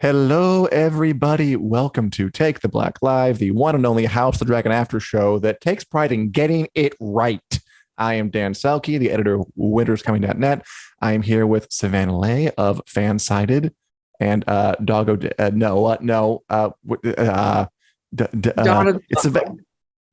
Hello, everybody. Welcome to Take the Black Live, the one and only House of the Dragon after show that takes pride in getting it right. I am Dan Selcke, the editor of winterscoming.net. I am here with Savannah Leigh of Fansided and Doggo.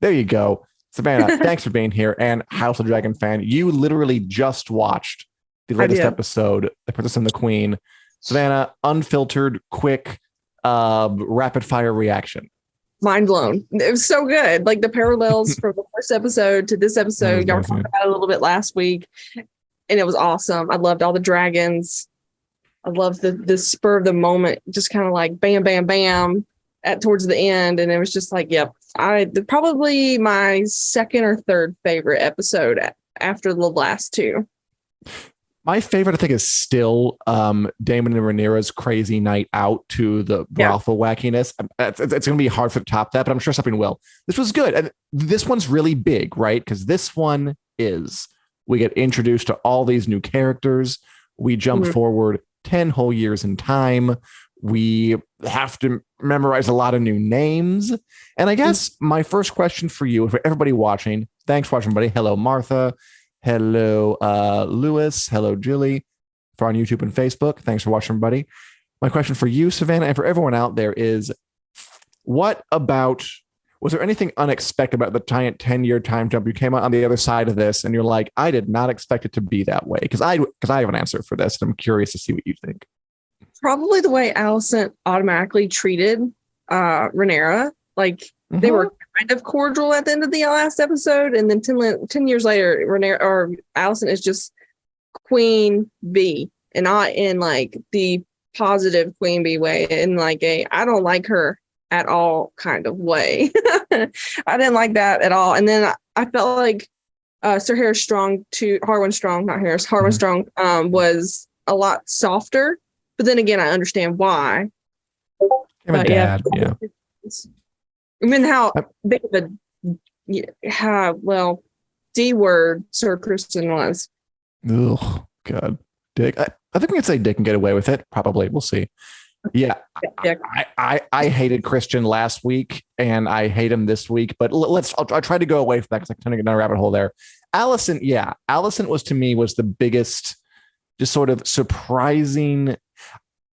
There you go. Savannah, thanks for being here. And House of the Dragon fan, you literally just watched the latest episode, The Princess and the Queen. Savannah, unfiltered, quick, rapid fire reaction. Mind blown. It was so good. Like the parallels from the first episode to this episode. Y'all were talking about it a little bit last week, and it was awesome. I loved all the dragons. I loved the spur of the moment, just kind of like bam, bam, bam towards the end. And it was just like, yep. Probably my second or third favorite episode after the last two. My favorite, I think, is still Damon and Rhaenyra's crazy night out to the brothel wackiness. It's going to be hard for to top that, but I'm sure something will. This was good. And this one's really big, right? Because this one we get introduced to all these new characters. We jump forward 10 whole years in time. We have to memorize a lot of new names. And I guess my first question for you, for everybody watching, thanks for watching, everybody. Hello, Martha. Hello, Lewis. Hello, Julie. For on YouTube and Facebook. Thanks for watching, everybody. My question for you, Savannah, and for everyone out there is, was there anything unexpected about the 10-year time jump? You came out on the other side of this and you're like, I did not expect it to be that way. Because I have an answer for this. And I'm curious to see what you think. Probably the way Alicent automatically treated Rhaenyra. Like they were kind of cordial at the end of the last episode, and then 10 years later, Alicent is just Queen Bee, and not in like the positive Queen Bee way, in like I don't like her at all kind of way. I didn't like that at all. And then I felt like Harwin Strong was a lot softer, but then again, I understand why. Yeah. I mean, how big of D word Sir Kristen was. Oh, God. Dick. I think we can say Dick can get away with it. Probably. We'll see. Yeah. I hated Christian last week and I hate him this week, but I'll try to go away from that because I kind of get down a rabbit hole there. Alicent was the biggest, just sort of surprising.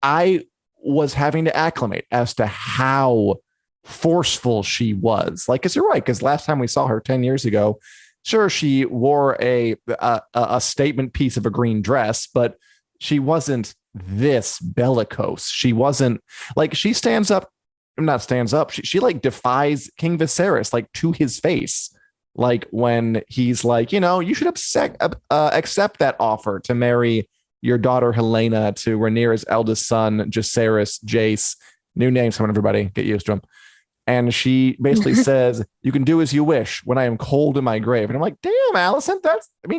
I was having to acclimate as to how forceful she was. Like, because you're right, because last time we saw her 10 years ago, sure, she wore a statement piece of a green dress, but she wasn't this bellicose. She wasn't like, she stands up, she like defies King Viserys like to his face, like when he's like, you should accept that offer to marry your daughter Helena to Rhaenyra's eldest son Jace. New names, come on, everybody, get used to them. And she basically says, you can do as you wish when I am cold in my grave. And I'm like, damn, Alicent,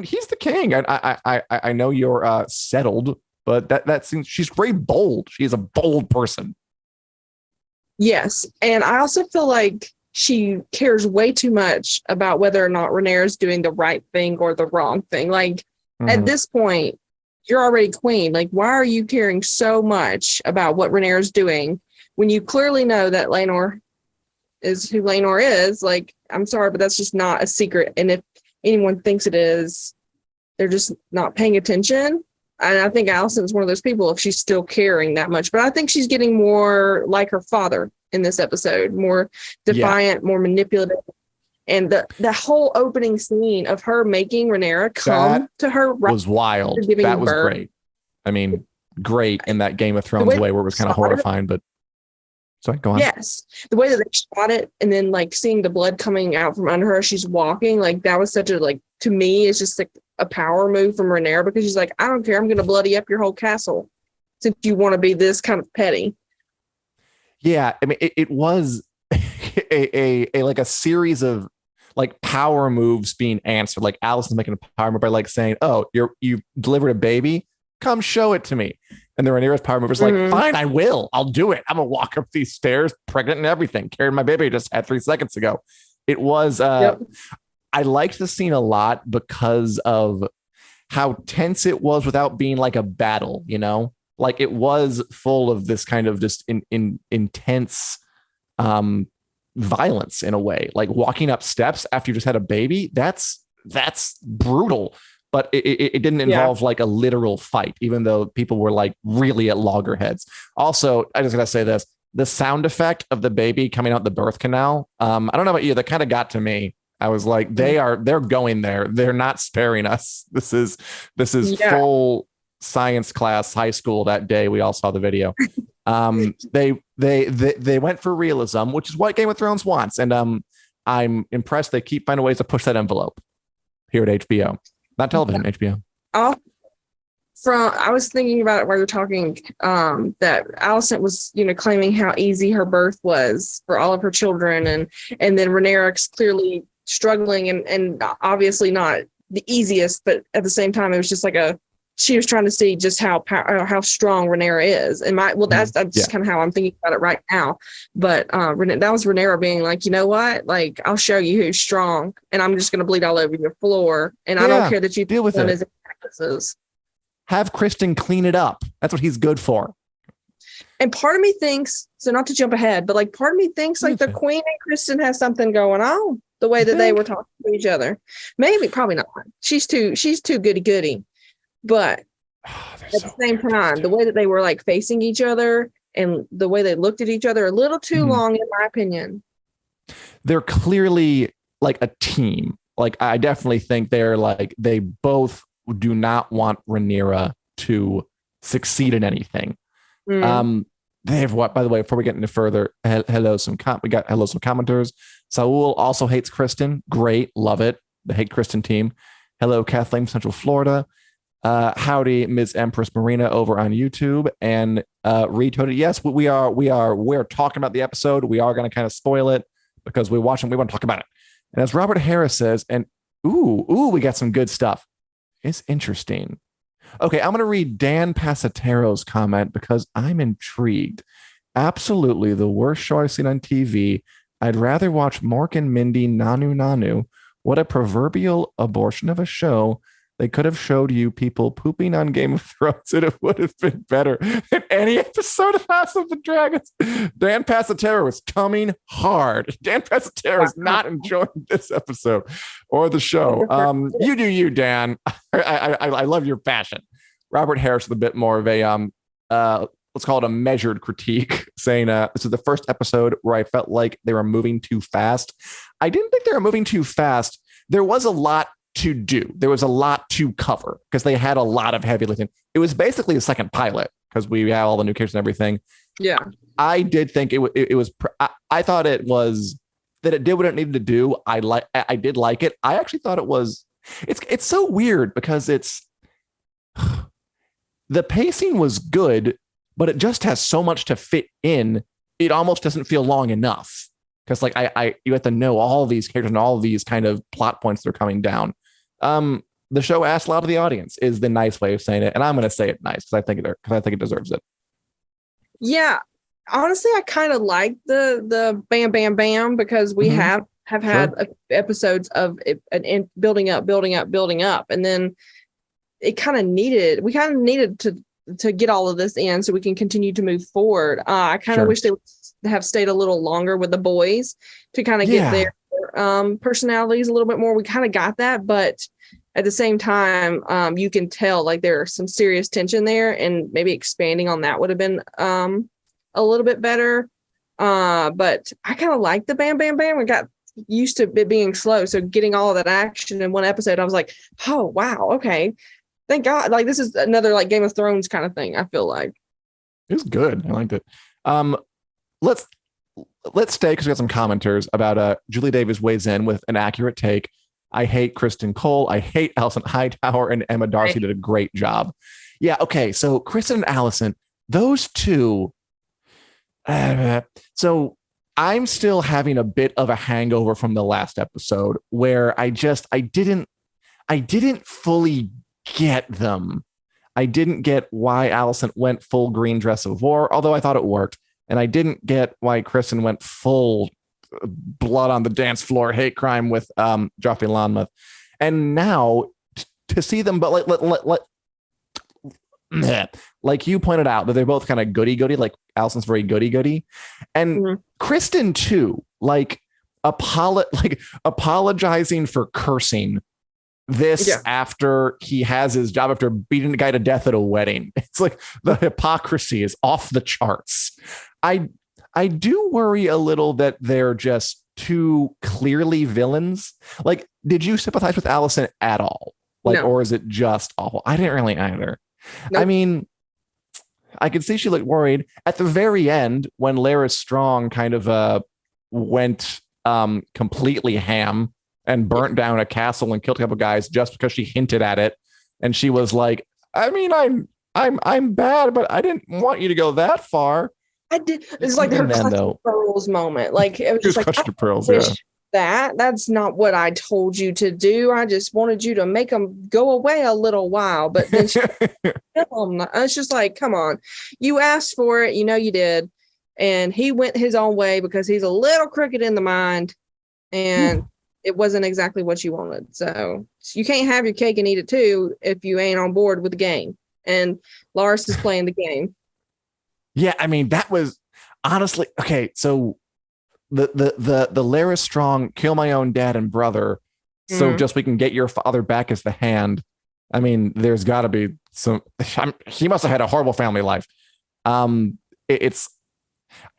he's the king. I know you're settled, but that seems, she's very bold. She's a bold person. Yes. And I also feel like she cares way too much about whether or not Rhaenyra is doing the right thing or the wrong thing. Like at this point, you're already queen. Like, why are you caring so much about what Rhaenyra is doing when you clearly know that Laenor is who Laenor is? Like, I'm sorry, but that's just not a secret. And if anyone thinks it is, they're just not paying attention. And I think Alicent's one of those people, if she's still caring that much. But I think she's getting more like her father in this episode, more defiant, more manipulative. And the whole opening scene of her making Rhaenyra come to her was wild. That was great. I mean, great in that Game of Thrones way where it was kind of horrifying, but sorry, go on. Yes. The way that they shot it and then like seeing the blood coming out from under her, she's walking, like that was such a, like, to me, it's just like a power move from Rhaenyra, because she's like, I don't care, I'm going to bloody up your whole castle since you want to be this kind of petty. Yeah. I mean, it was a like a series of like power moves being answered. Like Alicent's making a power move by like saying, oh, you delivered a baby, come show it to me. And the Rhaenyra's power move is like, fine, I'll do it. I'm gonna walk up these stairs pregnant and everything, carrying my baby I just had 3 seconds ago. It was I liked the scene a lot because of how tense it was without being like a battle, Like it was full of this kind of just intense violence in a way. Like walking up steps after you just had a baby, that's brutal. But it didn't involve like a literal fight, even though people were like really at loggerheads. Also, I just gotta say this: the sound effect of the baby coming out the birth canal. I don't know about you, that kind of got to me. I was like, they're going there. They're not sparing us. This is full science class, high school that day. We all saw the video. They went for realism, which is what Game of Thrones wants, and I'm impressed they keep finding ways to push that envelope here at HBO. Not television, HBO. I was thinking about it while you're talking, that Alicent was, claiming how easy her birth was for all of her children, and then Rhaenyra's clearly struggling and obviously not the easiest, but at the same time, it was just like she was trying to see just how strong Rhaenyra is. And that's just kind of how I'm thinking about it right now. But that was Rhaenyra being like, you know what? Like, I'll show you who's strong, and I'm just going to bleed all over your floor. And I don't care that you deal with it. As practices. Have Kristen clean it up. That's what he's good for. And part of me thinks, so not to jump ahead, but like part of me thinks like the Queen and Kristen has something going on the way that they were talking to each other. Maybe, probably not. She's too goody. But at the same time, the way that they were like facing each other and the way they looked at each other a little too long, in my opinion. They're clearly like a team. Like I definitely think they're like, they both do not want Rhaenyra to succeed in anything. They have what, by the way, before we get any further, we got some commenters. Saul also hates Kristen. Great. Love it. The hate Kristen team. Hello, Kathleen, Central Florida. Howdy, Ms. Empress Marina over on YouTube, and retweeted. Yes, we're talking about the episode. We are going to kind of spoil it because we want to talk about it. And as Robert Harris says, and we got some good stuff. It's interesting. Okay, I'm going to read Dan Pasatero's comment because I'm intrigued. Absolutely the worst show I've seen on TV. I'd rather watch Mork and Mindy Nanu Nanu. What a proverbial abortion of a show. They could have showed you people pooping on Game of Thrones, and it would have been better than any episode of House of the Dragons. Dan Passatero is coming hard. Dan Passatero is not enjoying this episode or the show. You do you, Dan. I love your passion. Robert Harris with a bit more of a let's call it a measured critique, saying this is the first episode where I felt like they were moving too fast. I didn't think they were moving too fast. There was a lot to do. There was a lot to cover because they had a lot of heavy lifting. It was basically a second pilot because we had all the new characters and everything. Yeah. I did think it was, I thought it was that it did what it needed to do. I did like it. I actually thought it was, it's so weird because the pacing was good, but it just has so much to fit in. It almost doesn't feel long enough. Because like you have to know all these characters and all these kind of plot points that are coming down. The show asks a lot of the audience is the nice way of saying it, and I'm going to say it nice because I think it deserves it. Yeah, honestly, I kind of like the bam bam bam because we have had episodes of it building up, and then we kind of needed to get all of this in so we can continue to move forward. I kind of wish they would have stayed a little longer with the boys to kind of get their personalities a little bit more. We kind of got that, but at the same time, you can tell like there's some serious tension there, and maybe expanding on that would have been a little bit better. But I kind of like the bam bam bam. We got used to it being slow, so getting all of that action in one episode, I was like, oh wow, okay, thank God. Like this is another like Game of Thrones kind of thing. I feel like it was good. I liked it. Let's stay because we got some commenters about Julie Davis weighs in with an accurate take. I hate Kristen Cole. I hate Alison Hightower, and Emma Darcy did a great job. Yeah. Okay. So Kristen and Alison, those two. So I'm still having a bit of a hangover from the last episode where I didn't fully get them. I didn't get why Alison went full green dress of war, although I thought it worked. And I didn't get why Kristen went full blood on the dance floor hate crime with Joffrey Lonmouth. And now to see them, but like you pointed out, that they're both kind of goody-goody, like Allison's very goody-goody. And Kristen too, like apologizing for cursing this after he has his job after beating the guy to death at a wedding. It's like the hypocrisy is off the charts. I do worry a little that they're just too clearly villains. Like, did you sympathize with Allison at all? Like, no. Or is it just awful? I didn't really either. Nope. I mean, I could see she looked worried at the very end when Lara Strong kind of went completely ham and burnt down a castle and killed a couple guys just because she hinted at it. And she was like, I mean, I'm bad, but I didn't want you to go that far. I did. It's like her clutch pearls moment. Like, it was just like, clutch pearls, that's not what I told you to do. I just wanted you to make them go away a little while. But then it's just like, come on, you asked for it. You know, you did. And he went his own way because he's a little crooked in the mind. And it wasn't exactly what you wanted. So you can't have your cake and eat it too if you ain't on board with the game. And Lars is playing the game. Yeah, I mean, that was honestly okay. So the Lara Strong kill my own dad and brother, so just we can get your father back as the Hand. I mean, there's got to be some. He must have had a horrible family life. It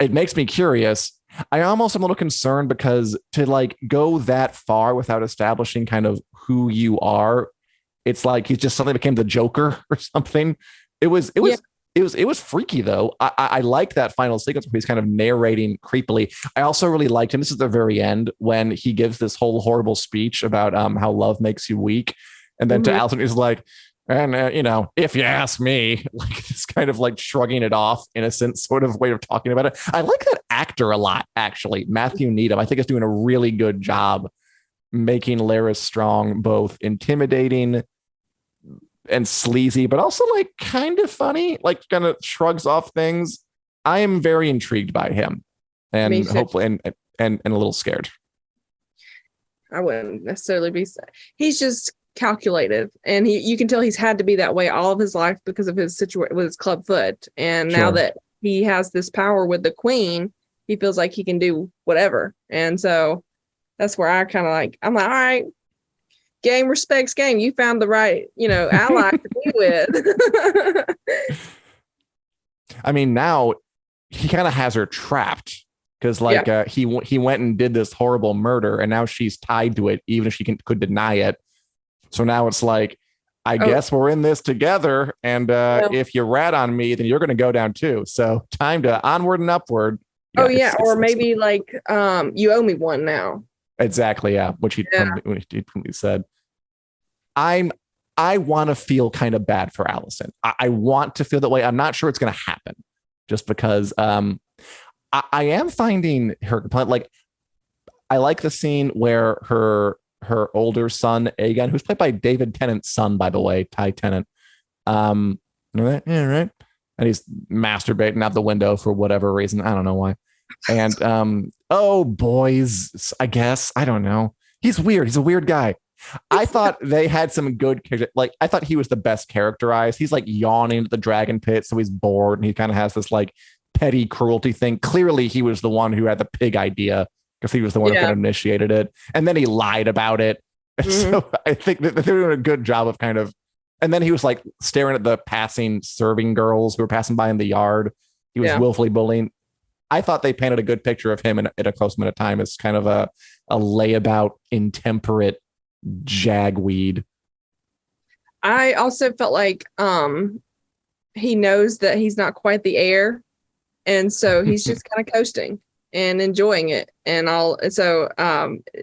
makes me curious. I almost am a little concerned because to like go that far without establishing kind of who you are, it's like he's just suddenly became the Joker or something. It was freaky though. I liked that final sequence where he's kind of narrating creepily. I also really liked him. This is the very end when he gives this whole horrible speech about how love makes you weak, and then to Allison he's like, and you know, if you ask me, like this kind of like shrugging it off, innocent sort of way of talking about it. I like that actor a lot, actually. Matthew Needham, I think, is doing a really good job making Lara Strong both intimidating and sleazy, but also like kind of funny, like kind of shrugs off things. I am very intrigued by him, and hopefully, and a little scared. I wouldn't necessarily be. He's just calculated, and you can tell he's had to be that way all of his life because of his situation with his club foot. And now that he has this power with the Queen, he feels like he can do whatever. And so that's where I kind of like. I'm like, all right. Game respects game. You found the right, ally to be with. I mean, now he kind of has her trapped because, he went and did this horrible murder, and now she's tied to it, even if she could deny it. So now it's like, I guess we're in this together, and if you rat on me, then you're going to go down too. So time to onward and upward. Or maybe like you owe me one now. Exactly, yeah. Which he said. I want to feel kind of bad for Allison. I want to feel that way. I'm not sure it's going to happen, just because I am finding her like. I like the scene where her older son Aegon, who's played by David Tennant's son, by the way, Ty Tennant. Right, and he's masturbating out the window for whatever reason. I don't know why. And boys, I guess. I don't know. He's weird. He's a weird guy. I thought they had some good character. Like, I thought he was the best characterized. He's like yawning at the dragon pit, so he's bored, and he kind of has this like petty cruelty thing. Clearly, he was the one who had the pig idea because he was the one who kind of initiated it, and then he lied about it. So I think that they're doing a good job of kind of. And then he was like staring at the passing serving girls who were passing by in the yard. He was willfully bullying. I thought they painted a good picture of him at a close minute time as kind of a layabout, intemperate jagweed. I also felt like he knows that he's not quite the heir, and so he's just kind of coasting and enjoying it. And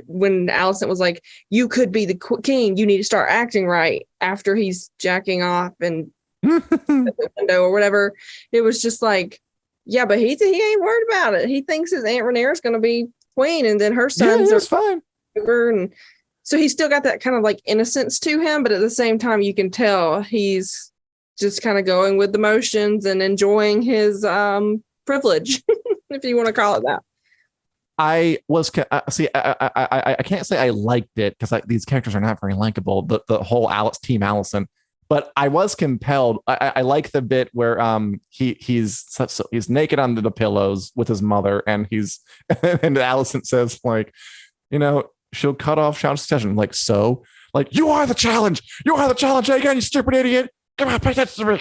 when Allison was like, you could be the king, you need to start acting right, after he's jacking off and the window or whatever, it was just like, yeah, but he ain't worried about it. He thinks his Aunt Rhaenyra is going to be queen, and then her sons are fine. And so he's still got that kind of like innocence to him, but at the same time, you can tell he's just kind of going with the motions and enjoying his privilege, if you want to call it that. I can't say I liked it because these characters are not very likable. The whole Team Allison, But I was compelled. I like the bit where he's naked under the pillows with his mother, and and Alicent says like, she'll cut off Sean's session. Like, so, like, you are the challenge, Aegon, you stupid idiot. Come on, pay attention to me.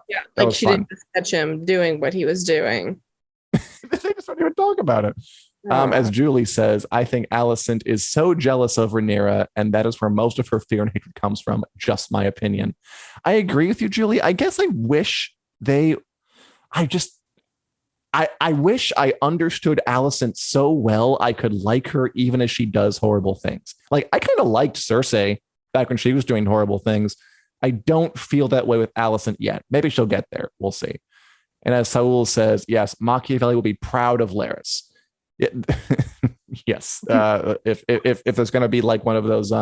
Yeah, like she didn't just catch him doing what he was doing. They just don't even talk about it. As Julie says, I think Alicent is so jealous of Rhaenyra, and that is where most of her fear and hatred comes from. Just my opinion. I agree with you, Julie. I guess I wish I wish I understood Alicent so well I could like her even as she does horrible things. Like, I kind of liked Cersei back when she was doing horrible things. I don't feel that way with Alicent yet. Maybe she'll get there. We'll see. And as Saul says, yes, Machiavelli will be proud of Larys. Yes. If there's going to be like one of those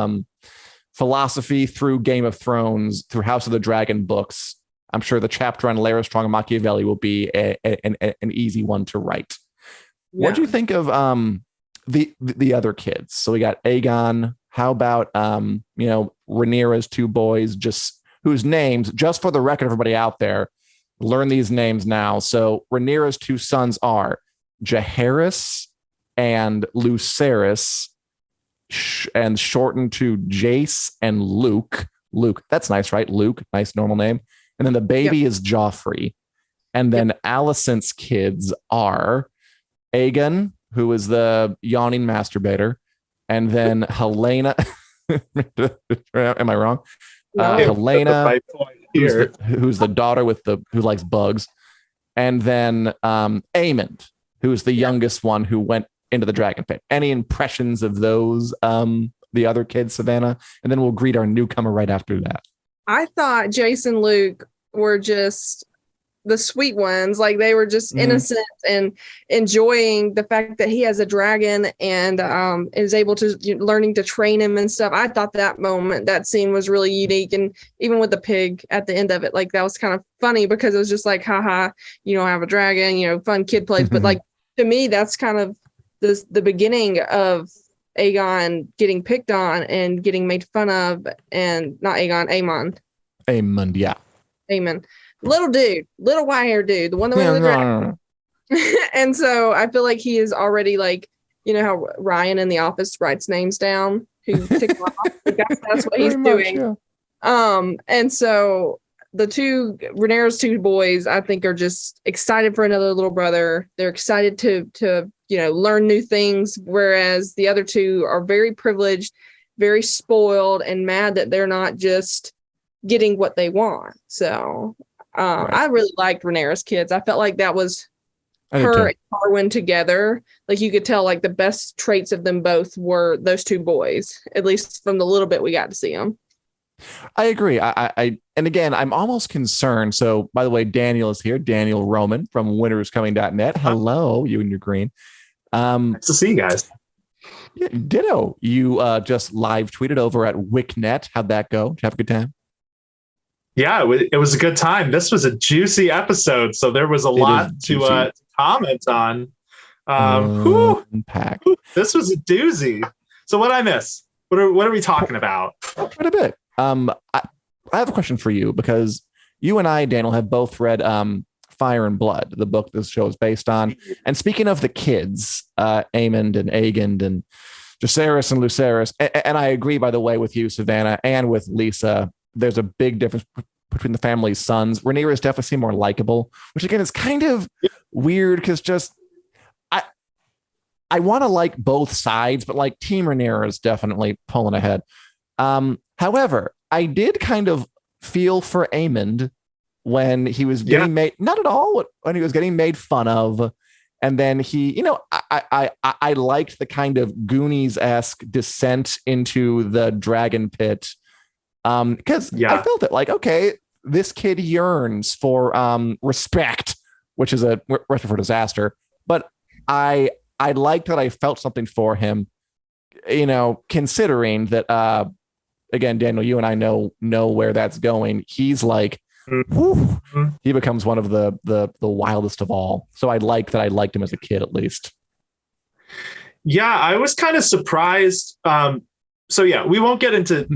philosophy through Game of Thrones, through House of the Dragon books, I'm sure the chapter on Larys Strong and Machiavelli will be an easy one to write. Yeah. What do you think of the other kids? So we got Aegon. How about Rhaenyra's two boys, just whose names, just for the record, everybody out there, learn these names now. So Rhaenyra's two sons are Jaehaerys and Lucerys, and shortened to Jace and Luke. Luke, that's nice, right? Luke, nice normal name. And then the baby is Joffrey. And then Alicent's kids are Aegon, who is the yawning masturbator, and then Helena. Am I wrong? Helena, who's the daughter who likes bugs, and then Aemond, who is the youngest one who went into the dragon pit. Any impressions of those, the other kids, Savannah? And then we'll greet our newcomer right after that. I thought Jace and Luke were just the sweet ones. Like, they were just innocent and enjoying the fact that he has a dragon and is able to learning to train him and stuff. I thought that scene was really unique. And even with the pig at the end of it, like, that was kind of funny because it was just like, haha, you don't have a dragon, fun kid plays. But like, to me, that's kind of the beginning of Aegon getting picked on and getting made fun of, and not Aegon, Aemond, yeah. Aemond. Little dude, little white hair dude, the one that went with the dragon. And so I feel like he is already like, how Ryan in The Office writes names down who tick him off. That's what he's doing. Yeah. And so Rhaenyra's two boys, I think, are just excited for another little brother. They're excited to learn new things, whereas the other two are very privileged, very spoiled, and mad that they're not just getting what they want. So right. I really liked Rhaenyra's kids. I felt like that was her and Harwin together. Like, you could tell like the best traits of them both were those two boys, at least from the little bit we got to see them. I agree. And again, I'm almost concerned. So, by the way, Daniel is here. Daniel Roman from winteriscoming.net. Hello, you and your green. Nice to see you guys. Yeah, ditto. You just live tweeted over at Wicknet. How'd that go? Did you have a good time? Yeah, it was a good time. This was a juicy episode, so there was a lot to comment on. This was a doozy. So what I miss? What are we talking about? Quite a bit. I have a question for you, because you and I, Daniel, have both read Fire and Blood, the book this show is based on. And speaking of the kids, Aemond and Aegon and Jaehaerys and Lucerys, and I agree, by the way, with you, Savannah, and with Lisa, there's a big difference between the family's sons. Rhaenyra is definitely more likable, which again is kind of weird because just I want to like both sides, but like Team Rhaenyra is definitely pulling ahead. However, I did kind of feel for Aemond when he was getting made, not at all when he was getting made fun of. And then he, I liked the kind of Goonies-esque descent into the dragon pit. Because I felt it like, okay, this kid yearns for respect, which is a recipe for disaster. But I liked that I felt something for him, considering that, again, Daniel, you and I know where that's going. He's like, he becomes one of the wildest of all. So I liked him as a kid, at least. Yeah, I was kind of surprised so yeah, we won't get into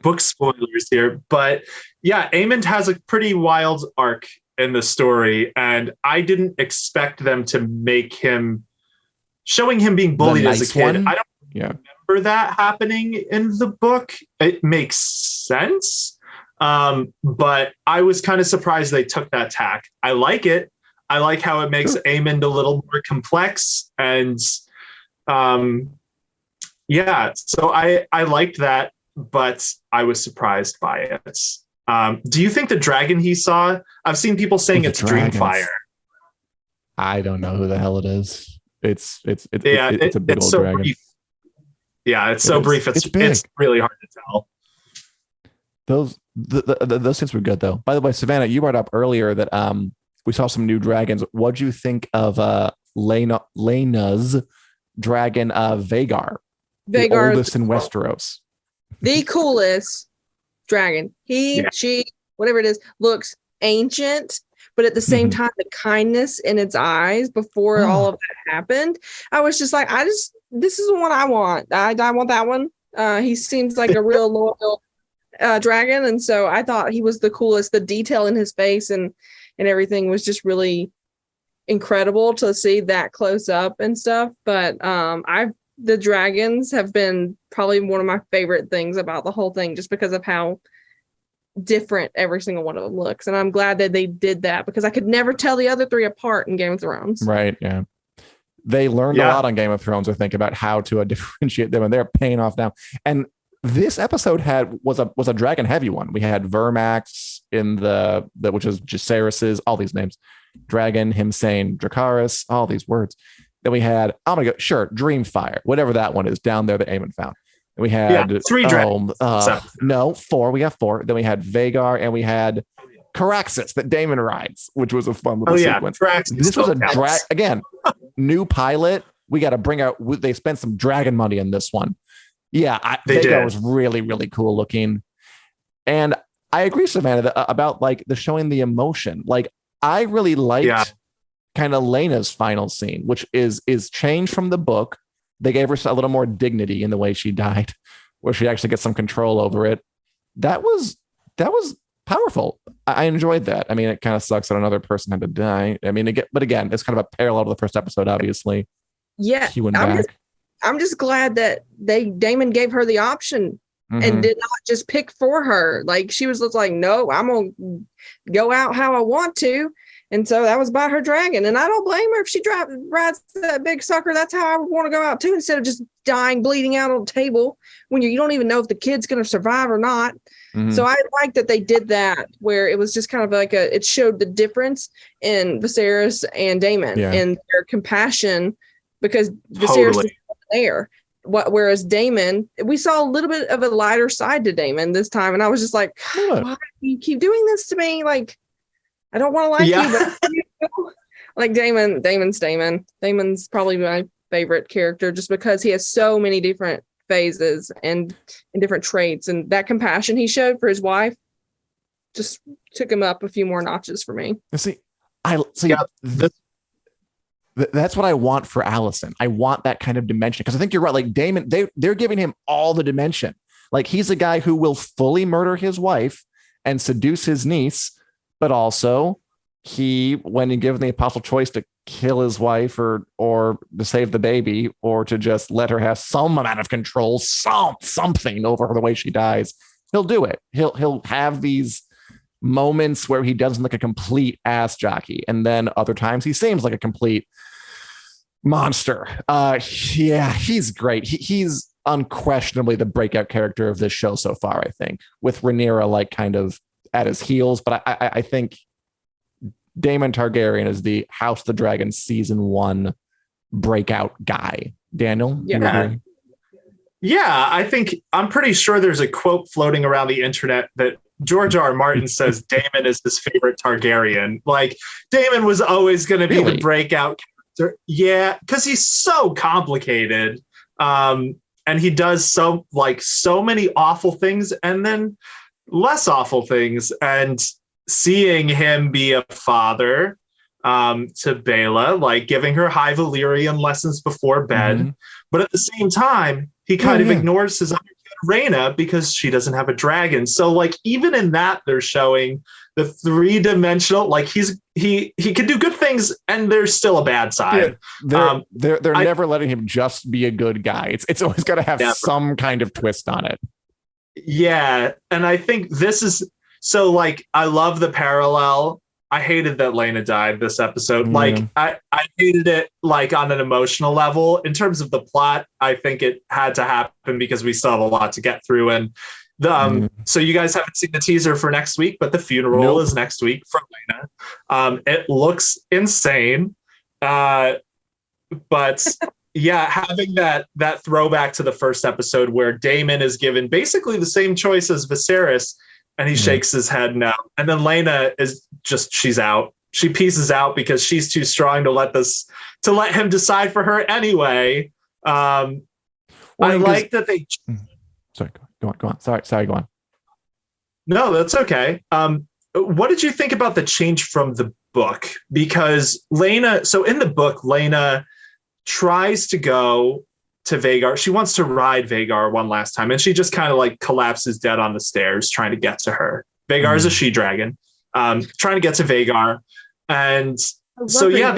book spoilers here, but yeah, Aemond has a pretty wild arc in the story, and I didn't expect them to make him showing him being bullied as a kid. I don't remember that happening in the book. It makes sense. But I was kind of surprised they took that tack. I like it. I like how it makes Aemond a little more complex, and so I liked that, but I was surprised by it. Do you think the dragon he saw? I've seen people saying it's Dreamfire. I don't know who the hell it is. It's a big old so dragon. Brief. Yeah, it's so brief. It's really hard to tell. Those things were good though. By the way, Savannah, you brought up earlier that we saw some new dragons. What'd you think of Lena*'s dragon Vhagar? The oldest in Westeros. The coolest dragon. She, whatever it is, looks ancient, but at the same time, the kindness in its eyes before all of that happened, I was just like, this is the one I want. I want that one. He seems like a real loyal dragon, and so I thought he was the coolest. The detail in his face and everything was just really incredible to see that close up and stuff. But the dragons have been probably one of my favorite things about the whole thing, just because of how different every single one of them looks. And I'm glad that they did that, because I could never tell the other three apart in Game of Thrones. Right. Yeah. They learned a lot on Game of Thrones, I think, about how to differentiate them, and they're paying off now. And this episode was a dragon heavy one. We had Vermax in the which is Jacaerys's, all these names, dragon, him saying Dracarys, all these words. Then we had, I'm gonna go, Dreamfire, whatever that one is down there that Aemond found. And we had 3 dragons. No, 4. We have 4. Then we had Vhagar, and we had Caraxes that Daemon rides, which was a fun little sequence. This was a again, new pilot. We got to bring out. They spent some dragon money in this one. Yeah, Vhagar was really, really cool looking, and I agree, Savannah, about like the showing the emotion. Like I really liked kind of Lena's final scene, which is changed from the book. They gave her a little more dignity in the way she died, where she actually gets some control over it. That was powerful. I enjoyed that. I mean, it kind of sucks that another person had to die. I mean, but again, it's kind of a parallel to the first episode, obviously. Yeah, I'm just glad that Daemon gave her the option and did not just pick for her. Like she was just like, no, I'm gonna go out how I want to. And so that was about her dragon. And I don't blame her if she rides that big sucker. That's how I would want to go out too, instead of just dying, bleeding out on the table when you don't even know if the kid's going to survive or not. So I like that they did that, where it was just kind of like it showed the difference in Viserys and Daemon and their compassion, because Viserys was there. Whereas Daemon, we saw a little bit of a lighter side to Daemon this time. And I was just like, why do you keep doing this to me? Like, I don't want to like you, but like Daemon's Daemon. Daemon's probably my favorite character, just because he has so many different phases and different traits, and that compassion he showed for his wife just took him up a few more notches for me. That's what I want for Alicent. I want that kind of dimension, because I think you're right. Like Daemon, they're giving him all the dimension. Like he's a guy who will fully murder his wife and seduce his niece. But also, when given the impossible choice to kill his wife or to save the baby, or to just let her have some amount of control, something over her the way she dies, he'll do it. He'll have these moments where he doesn't look a complete ass jockey, and then other times he seems like a complete monster. He's great. He's unquestionably the breakout character of this show so far, I think, with Rhaenyra like kind of at his heels. But I think Daemon Targaryen is the House of the Dragon season 1 breakout guy. Daniel? Yeah, I think I'm pretty sure there's a quote floating around the internet that George R. R. Martin says Daemon is his favorite Targaryen. Like Daemon was always going to be the breakout character. Yeah, because he's so complicated. And he does so many awful things, and then less awful things, and seeing him be a father to Bela, like giving her high Valyrian lessons before bed, but at the same time he kind of ignores his other Rhaena because she doesn't have a dragon. So like even in that, they're showing the 3-dimensional. Like he can do good things, and there's still a bad side. They're never letting him just be a good guy. It's always got to have some kind of twist on it. Yeah, and I think this is so. Like, I love the parallel. I hated that Lena died this episode. Yeah. Like, I hated it like on an emotional level. In terms of the plot, I think it had to happen because we still have a lot to get through. And so you guys haven't seen the teaser for next week, but the funeral is next week for Lena. It looks insane. But yeah, having that throwback to the first episode where Daemon is given basically the same choice as Viserys, and he shakes his head no. And then Lena is just, she's out. She pieces out because she's too strong to let him decide for her anyway. I like that they. Sorry, go on. Sorry, go on. No, that's okay. What did you think about the change from the book? Because Lena, so in the book, Lena tries to go to Vhagar. She wants to ride Vhagar one last time, and she just kind of like collapses dead on the stairs trying to get to her. Vhagar is a she-dragon, trying to get to Vhagar. And so, yeah,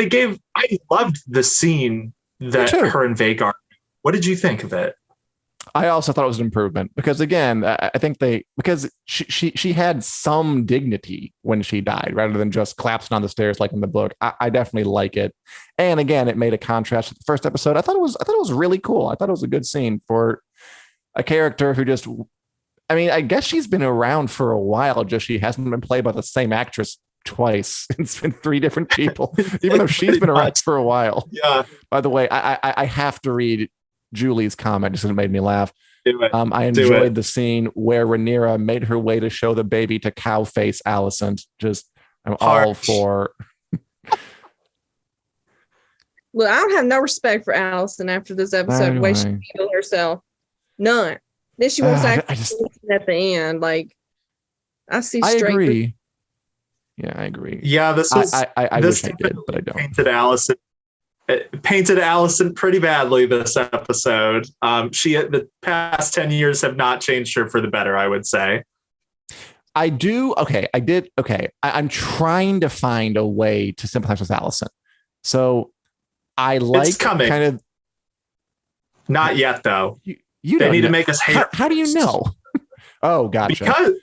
I loved the scene that her and Vhagar. What did you think of it? I also thought it was an improvement because, again, I think because she had some dignity when she died rather than just collapsing on the stairs like in the book. I definitely like it. And again, it made a contrast to the first episode. I thought it was really cool. I thought it was a good scene for a character who just, I mean, I guess she's been around for a while, just she hasn't been played by the same actress twice. It's been 3 different people, even though she's been around for a while. Yeah. By the way, I have to read Julie's comment just because it made me laugh. I enjoyed the scene where Rhaenyra made her way to show the baby to cow face Alicent. I'm all for. Look, I don't have no respect for Alicent after this episode. The way she handled herself, none. Then she wants to act at the end. Like, I see straight. I agree. Yeah, I agree. Yeah, this was. I wish I did, but I don't. Painted Alicent pretty badly this episode. The past 10 years have not changed her for the better, I would say. I do. Okay, I did. Okay, I'm trying to find a way to sympathize with Alicent. So I like kind of. Not yet, though. They need to make us hate. How do you know? Oh, gotcha. Because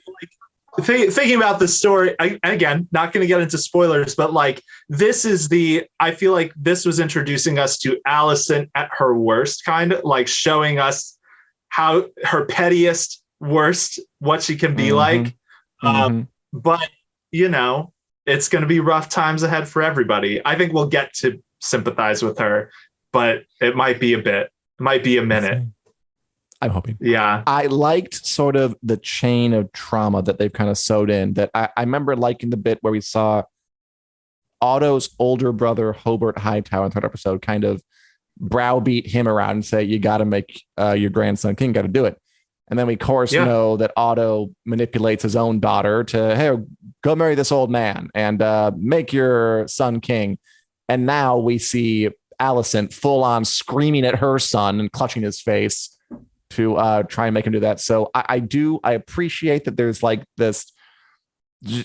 thinking about the story, again, not going to get into spoilers, but like I feel like this was introducing us to Alicent at her worst, kind of like showing us how her pettiest, worst, what she can be like. But, it's going to be rough times ahead for everybody. I think we'll get to sympathize with her, but it might be a minute. I'm hoping. Yeah. I liked sort of the chain of trauma that they've kind of sewed in. That I remember liking the bit where we saw Otto's older brother, Hobart Hightower, in the 3rd episode, kind of browbeat him around and say, you got to make your grandson king, got to do it. And then we, of course, know that Otto manipulates his own daughter to, hey, go marry this old man and make your son king. And now we see Alicent full on screaming at her son and clutching his face to try and make him do that. So I appreciate that there's like this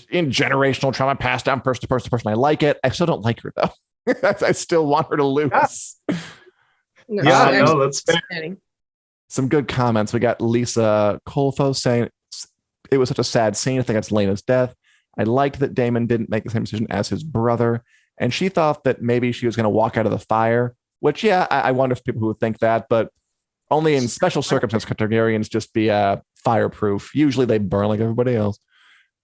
in generational trauma passed down person to person to person. I like it. I still don't like her though. I still want her to lose. No, that's fair. Some good comments. We got Lisa Colfo saying it was such a sad scene. I think that's Lena's death. I like that Daemon didn't make the same decision as his brother. And she thought that maybe she was going to walk out of the fire, which, I wonder if people who would think that, but only in special circumstances could Targaryens just be fireproof. Usually they burn like everybody else.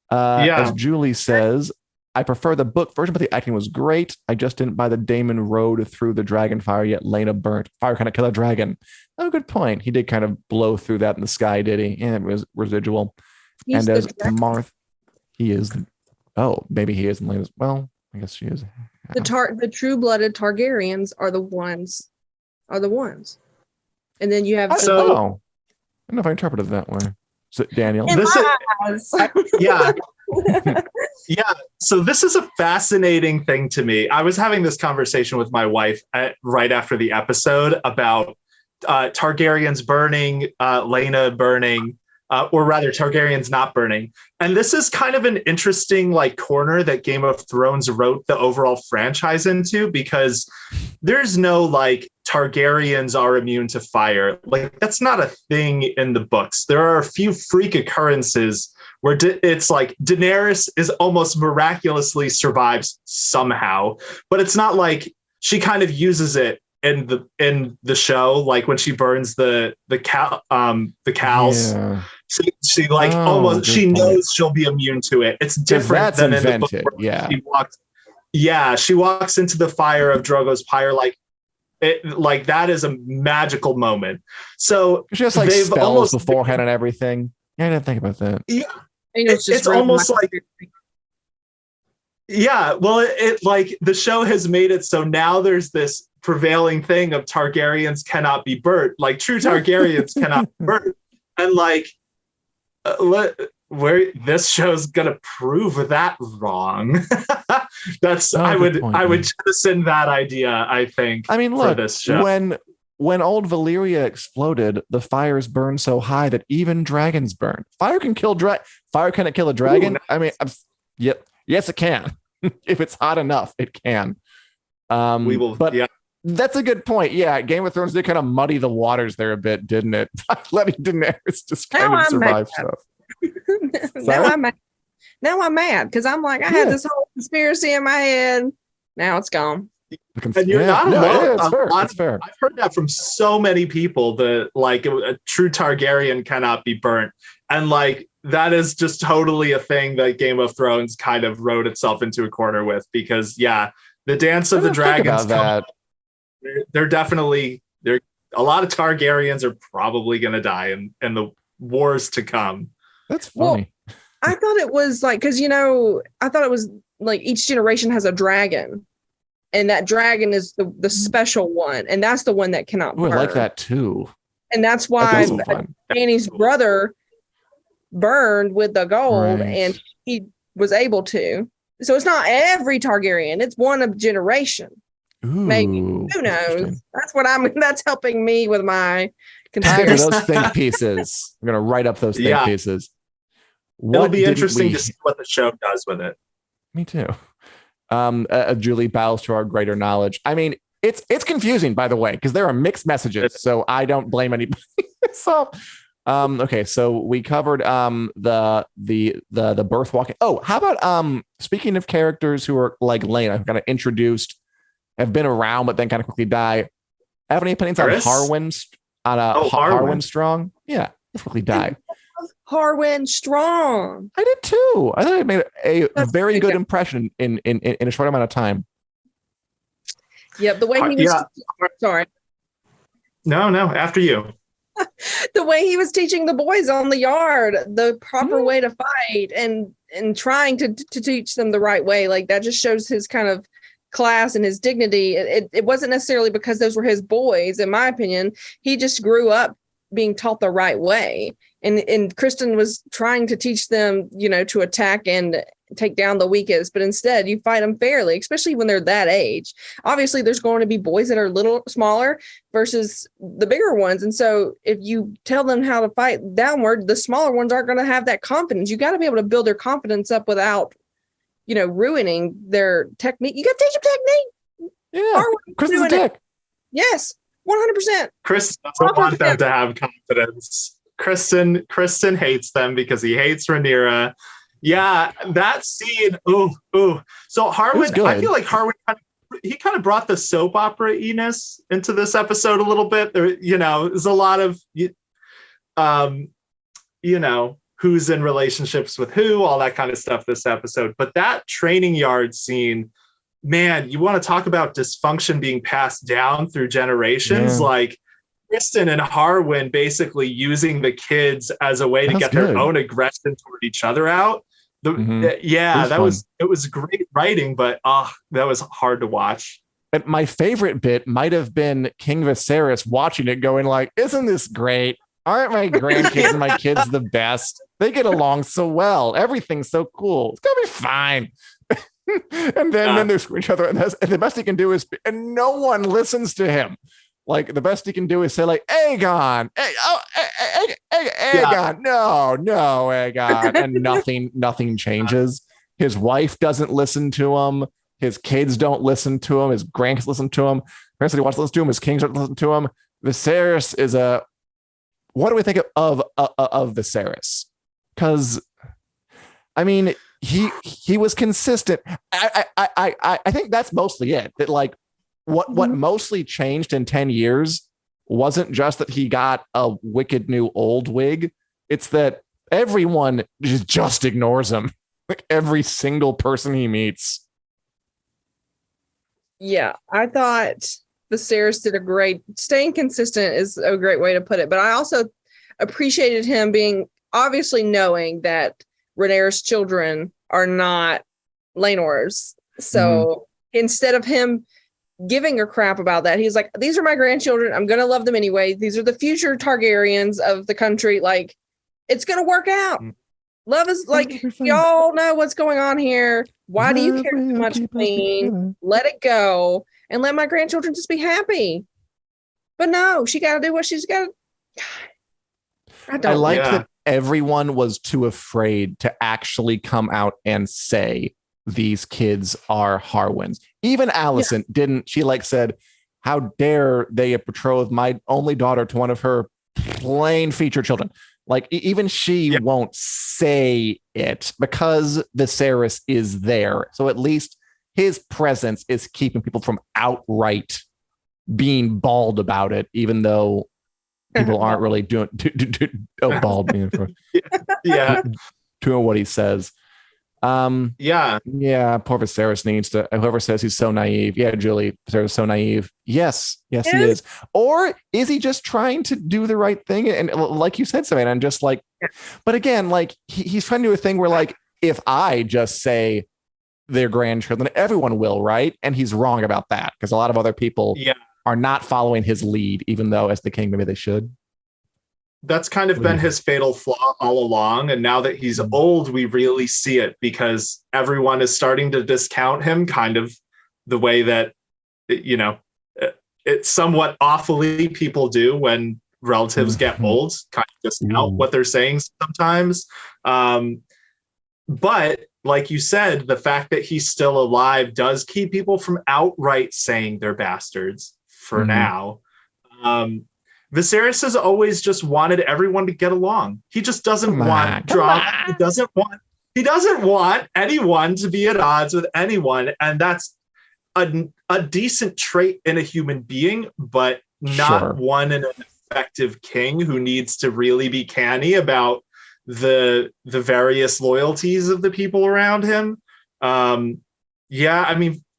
As Julie says, I prefer the book version, but the acting was great. I just didn't buy the Daemon rode through the dragon fire, yet Lena burnt. Fire kind of kill a dragon. Oh, good point. He did kind of blow through that in the sky, did he? Yeah, it was residual. He's and as Marth, he is. Oh, maybe he is in Lena's. Well, I guess she is. The true-blooded Targaryens are the ones. And then you have I don't know if I interpreted it that way. So, Daniel. Yeah. So this is a fascinating thing to me. I was having this conversation with my wife right after the episode about Targaryens burning, Lena burning, or rather Targaryens not burning. And this is kind of an interesting like corner that Game of Thrones wrote the overall franchise into, because there's no like Targaryens are immune to fire. Like that's not a thing in the books. There are a few freak occurrences where it's like Daenerys is almost miraculously survives somehow, but it's not like she kind of uses it in the show, like when she burns the cows. Yeah. She like almost she point. knows she'll be immune to it. It's different than invented. in the book where she walks into the fire of Drogo's pyre like that is a magical moment. So she has like spells almost beforehand and everything. Yeah, I didn't think about that. Yeah, it's almost like yeah. Well, it like the show has made it so now there's this prevailing thing of Targaryens cannot be burnt. Like true Targaryens cannot be burnt, and like where this show's gonna prove that wrong. That's I would jettison that idea. I think. I mean, look, for this show. when old Valyria exploded, the fires burned so high that even dragons burn. Fire can kill Fire can it kill a dragon? I mean, yes, it can. If it's hot enough, it can. We will. But yeah. That's a good point. Yeah, Game of Thrones did kind of muddy the waters there a bit, didn't it? Letting Daenerys just kind of survive stuff. Now I'm mad because I'm like, I had this whole conspiracy in my head. Now it's gone. And you're not alone. It's fair. I've heard that from so many people that like a true Targaryen cannot be burnt. And like that is just totally a thing that Game of Thrones kind of wrote itself into a corner with, because the Dance of the Dragons, they're definitely a lot of Targaryens are probably going to die in the wars to come. That's funny. Well, I thought it was like, because I thought it was like each generation has a dragon, and that dragon is the special one, and that's the one that cannot burn. I like that too. And that's why Dany's brother burned with the gold, and he was able to. So it's not every Targaryen; it's one of generation. Ooh, maybe, who knows? That's helping me with my conspiracy. Those think pieces. I'm gonna write up those think pieces. It'll be interesting to see what the show does with it. Me too. Julie bows to our greater knowledge. I mean, it's confusing, by the way, because there are mixed messages, so I don't blame anybody. So, okay, so we covered the birth walking. Oh, how about speaking of characters who are like Lena, who kind of introduced, have been around, but then kind of quickly die. Have any opinions on Harwin? Harwin Strong? Yeah, quickly die. Harwin Strong. I did too. I thought it made a very good impression in a short amount of time. Yep, the way he was. Sorry. No, after you. The way he was teaching the boys on the yard the proper way to fight, and trying to teach them the right way, like that just shows his kind of class and his dignity. It wasn't necessarily because those were his boys, in my opinion. He just grew up being taught the right way, and Kristen was trying to teach them, to attack and take down the weakest, but instead you fight them fairly, especially when they're that age. Obviously there's going to be boys that are a little smaller versus the bigger ones, and so if you tell them how to fight downward, the smaller ones aren't going to have that confidence. You got to be able to build their confidence up without ruining their technique. You got to teach them technique. Yeah, Kristen's tech. Yes, 100%. Kristen doesn't want them to have confidence. Kristen hates them because he hates Rhaenyra. Yeah, that scene. Ooh. So Harwin, I feel like Harwin kind of brought the soap opera-iness into this episode a little bit. There, there's a lot of, who's in relationships with who, all that kind of stuff this episode. But that training yard scene, man, you want to talk about dysfunction being passed down through generations. Yeah. Like Kristen and Harwin basically using the kids as a way to get their own aggression toward each other out. It was great writing, but that was hard to watch. But my favorite bit might have been King Viserys watching it going like, isn't this great? Aren't my grandkids and my kids the best? They get along so well. Everything's so cool. It's gonna be fine. And then they screw each other, and the best he can do is, and no one listens to him. Like the best he can do is say like Aegon, Yeah. Aegon, no, Aegon, and nothing changes. His wife doesn't listen to him. His kids don't listen to him. His grandkids listen to him. Parents that he wants to listen to him. His kings don't listen to him. Viserys is a. What do we think of Viserys? Because, I mean, he was consistent. I think that's mostly it. That like what mostly changed in 10 years wasn't just that he got a wicked new old wig. It's that everyone just ignores him. Like every single person he meets. Yeah, I thought Viserys did staying consistent is a great way to put it. But I also appreciated him being obviously knowing that Rhaenyra's children are not Laenor's. So instead of him giving a crap about that, he's like, these are my grandchildren. I'm going to love them anyway. These are the future Targaryens of the country. Like, it's going to work out. Love is like, y'all know what's going on here. Why do you care so much, Queen? Let it go and let my grandchildren just be happy. But no, she got to do what she's got to. I like that everyone was too afraid to actually come out and say these kids are Harwins. Even Alicent didn't. She like said, how dare they betroth my only daughter to one of her plain featured children. Like even she won't say it because Viserys is there. So at least his presence is keeping people from outright being bald about it, even though people aren't really doing bald being doing what he says. Poor Viserys needs to. Whoever says he's so naive, Julie, Viserys is so naive. Yes, he is. Or is he just trying to do the right thing? And like you said, Savannah, and just like, but again, like he's trying to do a thing where like if I just say their grandchildren, everyone will, right? And he's wrong about that because a lot of other people are not following his lead, even though as the king maybe they should. That's kind of been his fatal flaw all along. And now that he's old, we really see it because everyone is starting to discount him kind of the way that, it's somewhat awfully people do when relatives get old, kind of discount what they're saying sometimes. But like you said, the fact that he's still alive does keep people from outright saying they're bastards for now. Viserys has always just wanted everyone to get along. He just doesn't want drama. He doesn't want anyone to be at odds with anyone. And that's a decent trait in a human being, but not one in an effective king who needs to really be canny about the various loyalties of the people around him. I mean,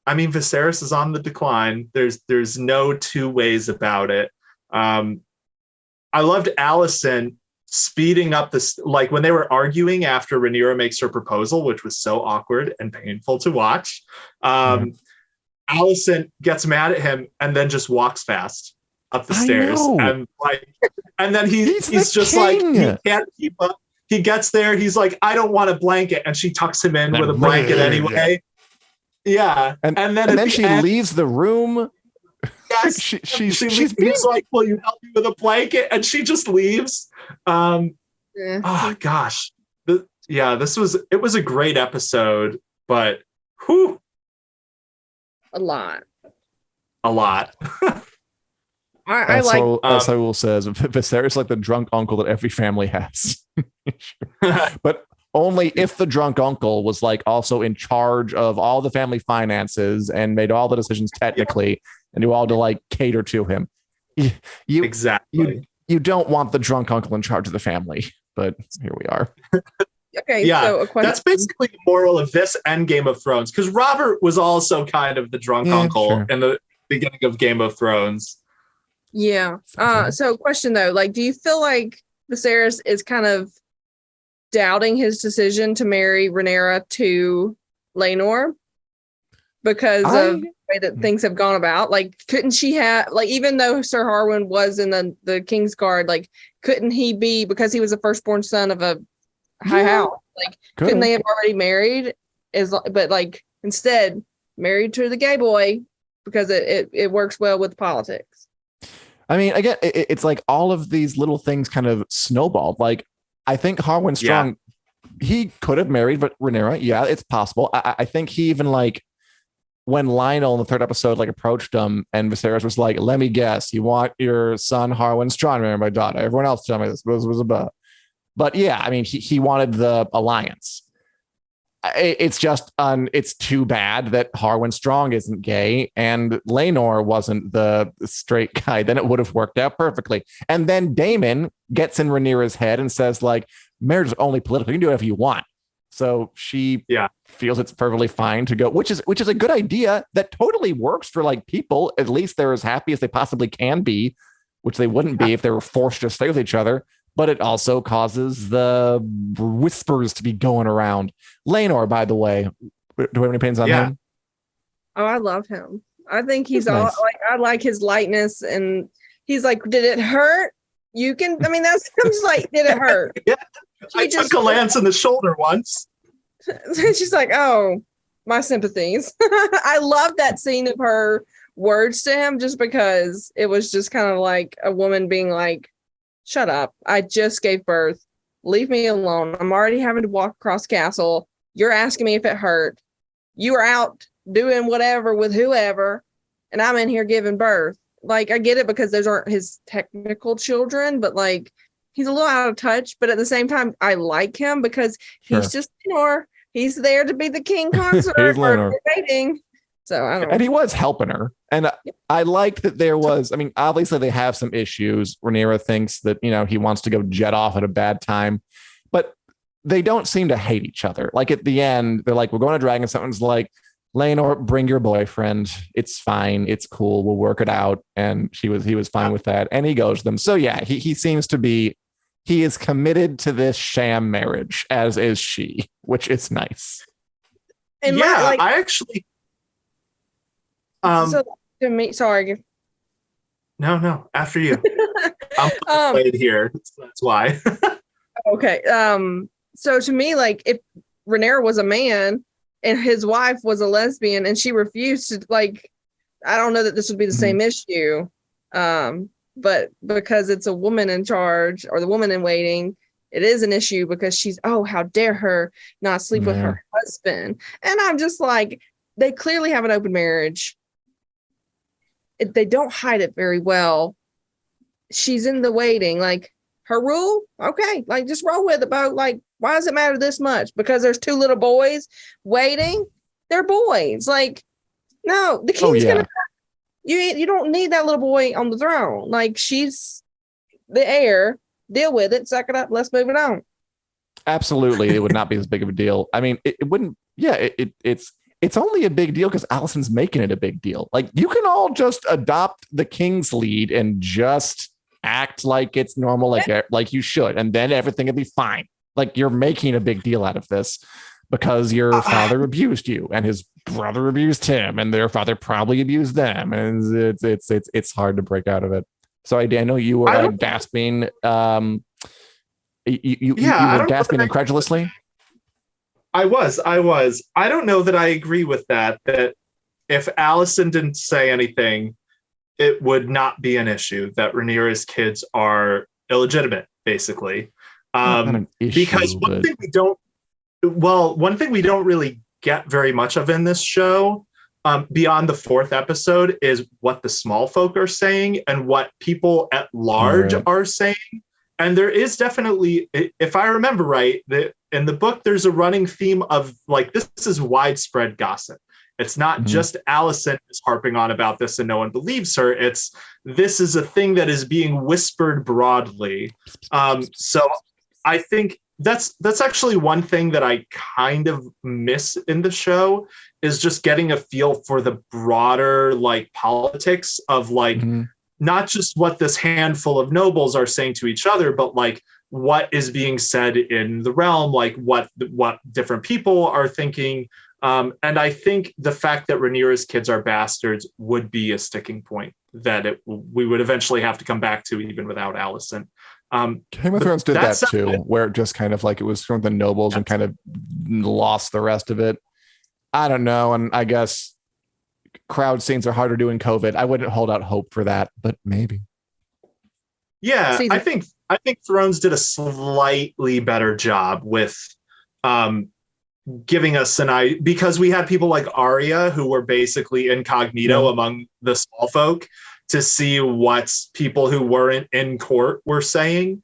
Viserys is on the decline. There's no two ways about it. I loved Alicent speeding up this, like when they were arguing after Rhaenyra makes her proposal, which was so awkward and painful to watch. Alicent gets mad at him and then just walks fast up the stairs. And then he's just king. Like, he can't keep up. He gets there. He's like, I don't want a blanket. And she tucks him in with a blanket anyway. Yeah. And then she leaves the room. Yes, she's like, will you help me with a blanket? And she just leaves. Oh gosh. It was a great episode, but a lot. As Saul says, Viserys like the drunk uncle that every family has. But only if the drunk uncle was like also in charge of all the family finances and made all the decisions technically and do all to like cater to him. You don't want the drunk uncle in charge of the family, but here we are. Okay, so that's basically the moral of this and Game of Thrones, because Robert was also kind of the drunk uncle in the beginning of Game of Thrones. Yeah. So question though, like, do you feel like Viserys is kind of doubting his decision to marry Rhaenyra to Laenor because of the way that things have gone about? Like, couldn't she have, like, even though Sir Harwin was in the King's Guard, like, couldn't he be, because he was a firstborn son of a high house, like, couldn't they have already married? But like instead married to the gay boy because it works well with politics. I mean, again, it's like all of these little things kind of snowballed. Like, I think Harwin Strong, he could have married but Rhaenyra. Yeah, it's possible. I think he even like when Lionel in the third episode like approached him and Viserys was like, "Let me guess, you want your son Harwin Strong to marry my daughter? Everyone else tell me this was about." But yeah, I mean, he wanted the alliance. It's just it's too bad that Harwin Strong isn't gay and Laenor wasn't the straight guy. Then it would have worked out perfectly. And then Daemon gets in Rhaenyra's head and says, like, marriage is only political. You can do whatever you want. So she feels it's perfectly fine to go, which is a good idea that totally works for like people. At least they're as happy as they possibly can be, which they wouldn't be if they were forced to stay with each other. But it also causes the whispers to be going around. Laenor, by the way, do we have any opinions on him? Oh, I love him. I think he's nice. all like, I like his lightness, and he's like, did it hurt? You can, I mean, that's, I'm just like, did it hurt? Yeah, I took a lance in the shoulder once. She's like, oh, my sympathies. I love that scene of her words to him just because it was just kind of like a woman being like, shut up. I just gave birth. Leave me alone. I'm already having to walk across castle. You're asking me if it hurt. You are out doing whatever with whoever, and I'm in here giving birth. Like, I get it because those aren't his technical children, but like, he's a little out of touch. But at the same time, I like him because he's just Lenore. He's there to be the king consort or debating. So I don't know. And he was helping her. And I liked that there was, I mean, obviously they have some issues. Rhaenyra thinks that, you know, he wants to go jet off at a bad time, but they don't seem to hate each other. Like at the end, they're like, we're going to Dragon. Someone's like, Laenor, bring your boyfriend. It's fine. It's cool. We'll work it out. And he was fine with that. And he goes to them. So yeah, he seems to be, he is committed to this sham marriage, as is she, which is nice. And yeah, I actually, so to me, sorry. No, after you. I'm played here. That's why. Okay. So to me, like, if Rhaenyra was a man and his wife was a lesbian and she refused to, like, I don't know that this would be the same issue. But because it's a woman in charge or the woman in waiting, it is an issue because she's, oh, how dare her not sleep with her husband. And I'm just like, they clearly have an open marriage. They don't hide it very well. She's in the waiting, like her rule. Okay. Like just roll with it. But like, why does it matter this much? Because there's two little boys waiting. They're boys. Like, no, the king's gonna, you don't need that little boy on the throne. Like she's the heir, deal with it, suck it up. Let's move it on. Absolutely. It would not be as big of a deal. I mean, it wouldn't. Yeah, it's only a big deal because Allison's making it a big deal. Like you can all just adopt the king's lead and just act like it's normal, like you should, and then everything will be fine. Like you're making a big deal out of this because your father abused you and his brother abused him and their father probably abused them, and it's hard to break out of it. So I know you were gasping. You were gasping incredulously. I was. I don't know that I agree with that if Allison didn't say anything, it would not be an issue that Rhaenyra's kids are illegitimate, basically. Because one thing we don't really get very much of in this show, beyond the fourth episode, is what the small folk are saying and what people at large are saying. And there is definitely, if I remember right, in the book, there's a running theme of like, this is widespread gossip. It's not just Allison is harping on about this and no one believes her. This is a thing that is being whispered broadly. So I think that's actually one thing that I kind of miss in the show is just getting a feel for the broader like politics of like, not just what this handful of nobles are saying to each other, but like what is being said in the realm, like what different people are thinking. And I think the fact that Rhaenyra's kids are bastards would be a sticking point that we would eventually have to come back to even without Allison. Game of Thrones did that too, where it just kind of like it was from the nobles and kind of lost the rest of it. I don't know. And I guess crowd scenes are harder to do in COVID. I wouldn't hold out hope for that, but maybe. Yeah, season. I think Thrones did a slightly better job with giving us an eye, because we had people like Arya who were basically incognito among the small folk to see what people who weren't in court were saying.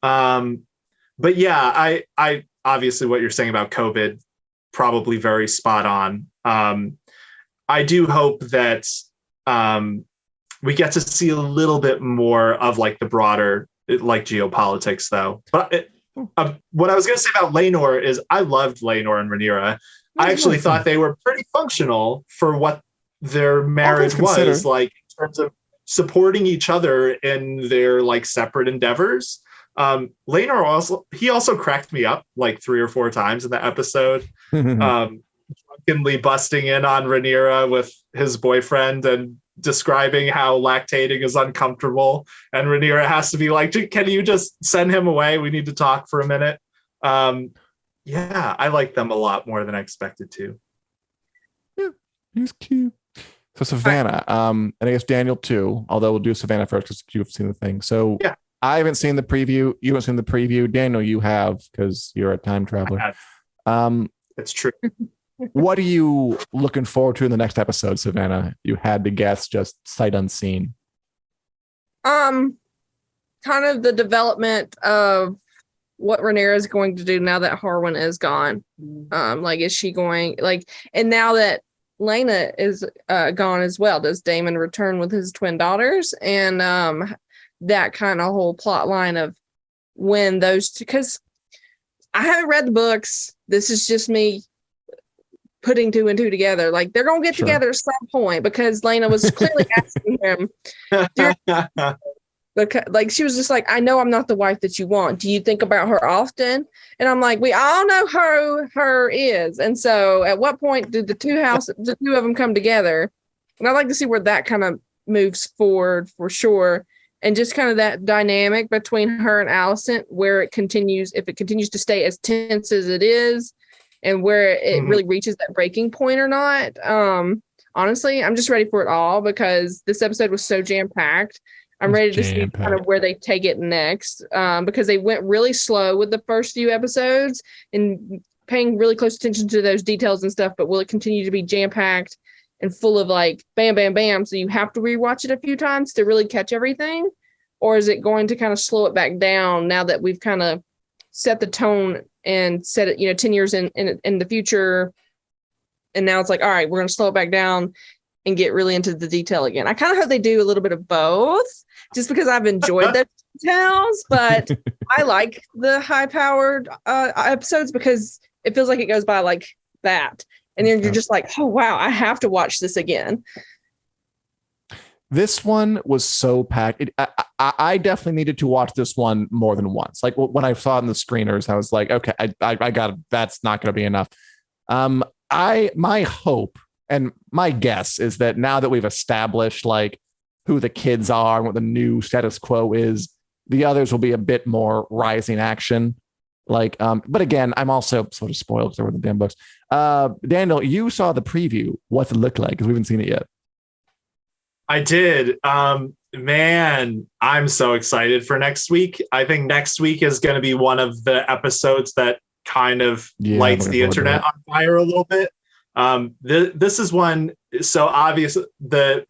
But yeah, I obviously what you're saying about COVID, probably very spot on. I do hope that we get to see a little bit more of like the broader like geopolitics though. But what I was going to say about Laenor is I loved Laenor and Rhaenyra. I actually thought they were pretty functional for what their marriage was like in terms of supporting each other in their like separate endeavors. Laenor also cracked me up like 3 or 4 times in the episode. Drunkenly busting in on Rhaenyra with his boyfriend and describing how lactating is uncomfortable, and Rhaenyra has to be like, can you just send him away? We need to talk for a minute. Yeah, I like them a lot more than I expected to. Yeah, he's cute. So Savannah, and I guess Daniel too, although we'll do Savannah first because you've seen the thing. So yeah. I haven't seen the preview. You haven't seen the preview. Daniel, you have, because you're a time traveler. It's true. What are you looking forward to in the next episode, Savannah? You had to guess, just sight unseen. Kind of the development of what Rhaenyra is going to do now that Harwin is gone. Like, is she going and now that Laena is gone as well, does Daemon return with his twin daughters? And that kind of whole plot line of when those two, because I haven't read the books. This is just me putting 2 and 2 together. Like, they're gonna get together at some point, because Laena was clearly asking him. Like, she was just like, I know I'm not the wife that you want. Do you think about her often? And I'm like, we all know her is. And so at what point did the two of them come together? And I'd like to see where that kind of moves forward for sure. And just kind of that dynamic between her and Alicent, where it continues, if it continues to stay as tense as it is, and where it really reaches that breaking point or not. Honestly, I'm just ready for it all, because this episode was so jam-packed. I'm ready to see kind of where they take it next, because they went really slow with the first few episodes and paying really close attention to those details and stuff. But will it continue to be jam-packed and full of like bam, bam, bam, so you have to rewatch it a few times to really catch everything? Or is it going to kind of slow it back down now that we've kind of set the tone and set it, 10 years in the future, and now it's like, all right, we're going to slow it back down and get really into the detail again? I kind of hope they do a little bit of both, just because I've enjoyed the details, but I like the high-powered episodes, because it feels like it goes by like that. And then you're just like, oh, wow, I have to watch this again. This one was so packed. I definitely needed to watch this one more than once. Like, when I saw it in the screeners, I was like, okay, I got it. That's not going to be enough. My hope and my guess is that now that we've established like who the kids are and what the new status quo is, the others will be a bit more rising action. Like, but again, I'm also sort of spoiled because I read the damn books. Daniel, you saw the preview. What's it look like? Because we haven't seen it yet. I did. Man, I'm so excited for next week. I think next week is going to be one of the episodes that kind of lights the internet on fire a little bit. This is one. So obviously the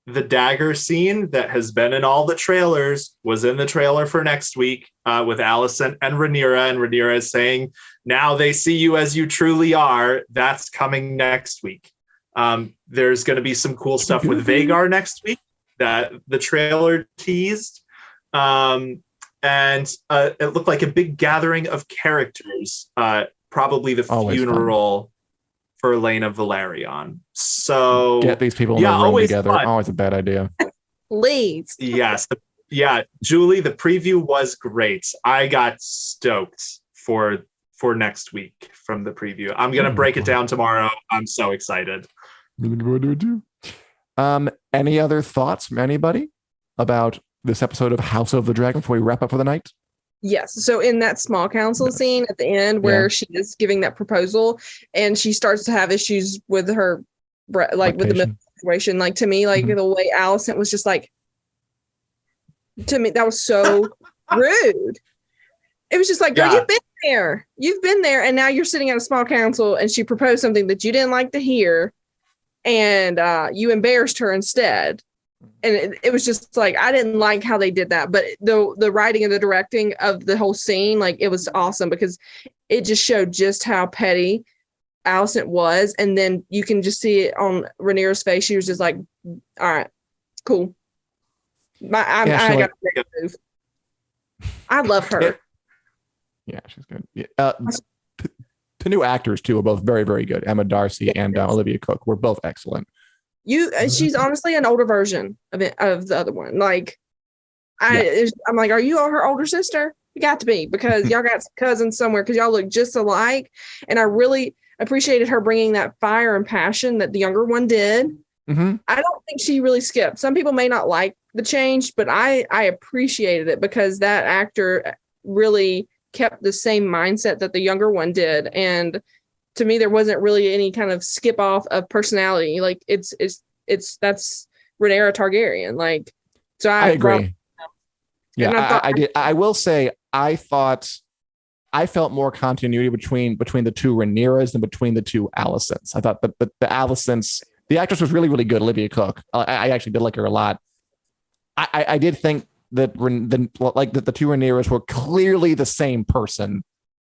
dagger scene that has been in all the trailers was in the trailer for next week with Alicent and Rhaenyra is saying, now they see you as you truly are. That's coming next week. There's going to be some cool stuff with Vhagar next week that the trailer teased. And it looked like a big gathering of characters, probably the funeral for Laena Velaryon. So get these people in the room together. Fun. Always a bad idea. Please. Yes. Yeah. Julie, the preview was great. I got stoked for next week from the preview. I'm going to break it down tomorrow. I'm so excited. Any other thoughts from anybody about this episode of House of the Dragon before we wrap up for the night? Yes. So in that small council scene at the end where she is giving that proposal and she starts to have issues with her, like with the situation, like to me, like the way Alicent was just like, to me, that was so rude. It was just like, girl, you've been there. You've been there. And now you're sitting at a small council and she proposed something that you didn't like to hear. And you embarrassed her instead. And it was just like, I didn't like how they did that. But the writing and the directing of the whole scene, like, it was awesome because it just showed just how petty Alicent was. And then you can just see it on Rhaenyra's face. She was just like, all right, cool. I got to make a move. I love her. Yeah, she's good. Yeah. The new actors too are both very, very good. Emma Darcy and Olivia Cook were both excellent. She's honestly an older version of the other one. Like, I'm like, are you her older sister? You got to be, because y'all got cousins somewhere, because y'all look just alike. And I really appreciated her bringing that fire and passion that the younger one did. Mm-hmm. I don't think she really skipped. Some people may not like the change, but I appreciated it because that actor really kept the same mindset that the younger one did. And to me, there wasn't really any kind of skip off of personality. Like, it's that's Rhaenyra Targaryen. Like, so I agree. I did. I will say, I thought I felt more continuity between the two Rhaenyras than between the two Alicents. I thought that the Alicents, the actress was really, really good. Olivia Cook. I actually did like her a lot. I did think that the two Rhaenyras were clearly the same person,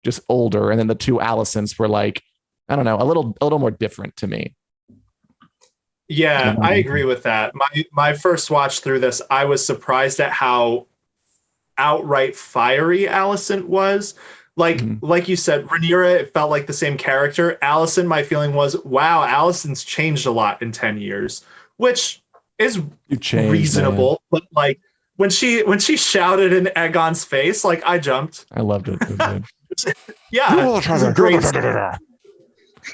just older, and then the two Alicents were like, I don't know, a little more different to me. Yeah, I agree with that. My first watch through this, I was surprised at how outright fiery Alicent was. Like you said, Rhaenyra, it felt like the same character. Alicent, my feeling was, wow, Alicent's changed a lot in 10 years, which is reasonable. Man. But like when she shouted in Aegon's face, like, I jumped. I loved it. Yeah. Great.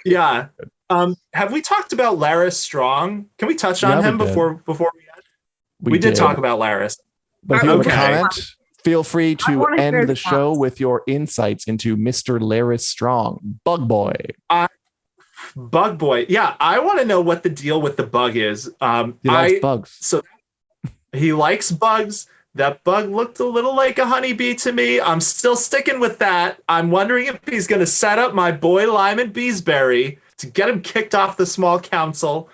Yeah. Have we talked about Larys Strong? Can we touch on him before we end? We did talk about Larys. But if you have a comment, feel free to end the show with your insights into Mr. Larys Strong, Bug Boy. Bug Boy. Yeah, I want to know what the deal with the bug is. He likes bugs. So he likes bugs. That bug looked a little like a honeybee to me. I'm still sticking with that. I'm wondering if he's going to set up my boy Lyman Beesbury to get him kicked off the small council.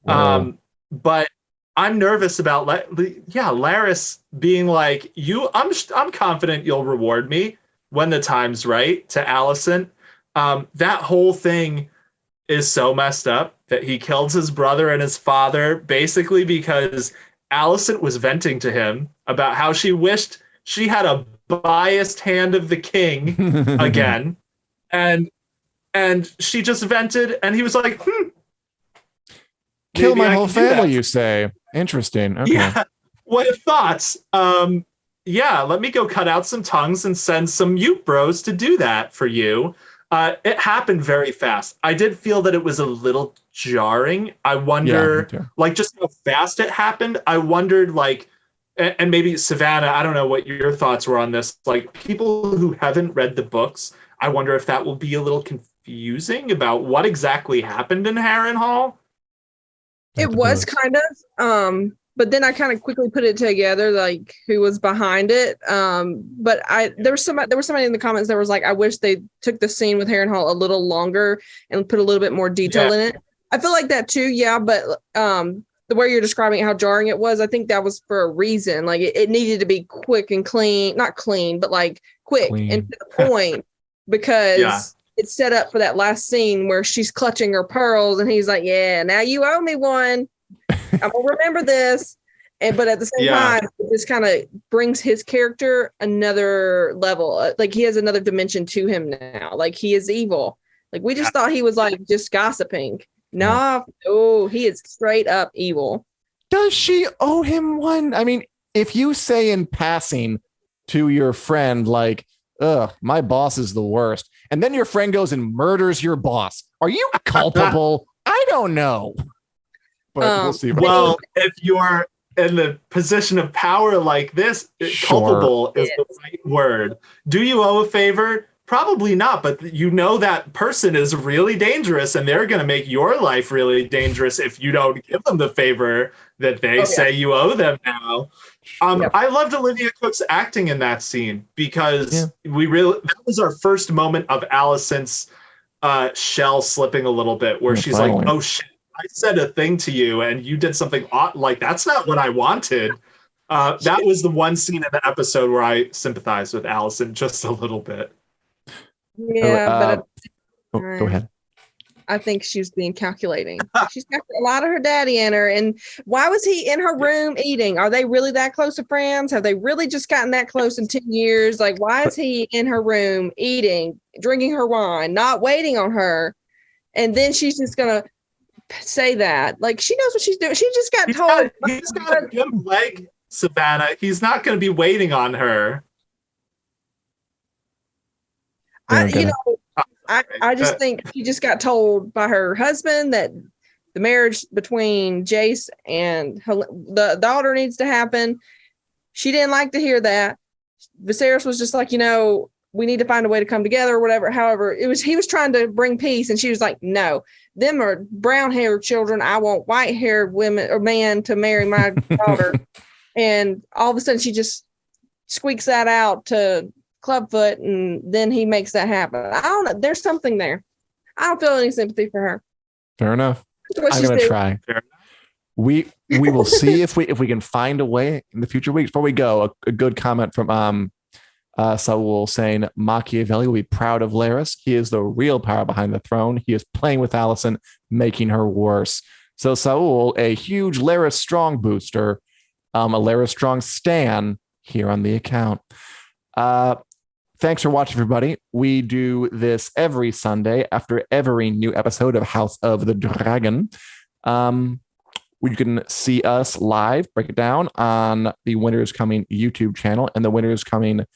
But I'm nervous about Larys being like, I'm confident you'll reward me when the time's right, to Alicent. That whole thing is so messed up that he killed his brother and his father basically because Alicent was venting to him about how she wished she had a biased hand of the king again. And she just vented, and he was like, kill my whole family, you say. Interesting. Okay. Yeah. What are thoughts? Yeah, let me go cut out some tongues and send some Ute bros to do that for you. It happened very fast. I did feel that it was a little jarring. I wonder, just how fast it happened. I wondered, and maybe Savannah, I don't know what your thoughts were on this. Like, people who haven't read the books, I wonder if that will be a little confusing about what exactly happened in Harrenhal. It was kind of, but then I kind of quickly put it together, like, who was behind it. But there was somebody in the comments that was like, I wish they took the scene with Harrenhal a little longer and put a little bit more detail in it. I feel like that too, but the way you're describing how jarring it was, I think that was for a reason. Like, it needed to be quick and clean, not clean, but like quick and to the point, because it's set up for that last scene where she's clutching her pearls and he's like, yeah, now you owe me one. I'm gonna remember this. But at the same time, this kind of brings his character another level. Like, he has another dimension to him now. Like, he is evil. Like, we just thought he was like just gossiping. No, he is straight up evil. Does she owe him one? I mean, if you say in passing to your friend, like, ugh, my boss is the worst, and then your friend goes and murders your boss, are you culpable? I don't know. But we'll see. Well, if you're in the position of power like this, culpable is the right word. Do you owe a favor? Probably not, but you know that person is really dangerous and they're going to make your life really dangerous if you don't give them the favor that they say you owe them now. I loved Olivia Cook's acting in that scene because that was our first moment of Allison's shell slipping a little bit where she's like, oh shit, I said a thing to you and you did something odd. Like, that's not what I wanted. That was the one scene in the episode where I sympathized with Allison just a little bit. Yeah, but go ahead. I think she was being calculating. She's got a lot of her daddy in her. And why was he in her room eating? Are they really that close of friends? Have they really just gotten that close in 10 years? Like, why is he in her room eating, drinking her wine, not waiting on her? And then she's just going to say that. Like, she knows what she's doing. She just got told. He's got a good leg, Savannah. He's not going to be waiting on her. I just think she just got told by her husband that the marriage between Jace and the daughter needs to happen. She didn't like to hear that. Viserys was just like, we need to find a way to come together or whatever. However, he was trying to bring peace, and she was like, no, them are brown-haired children. I want white-haired women or man to marry my daughter. And all of a sudden she just squeaks that out to Clubfoot, and then he makes that happen. I don't know. There's something there. I don't feel any sympathy for her. Fair enough. I'm gonna try. We will see if we can find a way in the future weeks. Before we go, a good comment from Saul saying Machiavelli will be proud of Larys. He is the real power behind the throne. He is playing with Alicent, making her worse. So Saul, a huge Larys strong booster, a Larys strong stan here on the account. Thanks for watching, everybody. We do this every Sunday after every new episode of House of the Dragon. You can see us live, break it down on the Winter's Coming YouTube channel and the Winter's Coming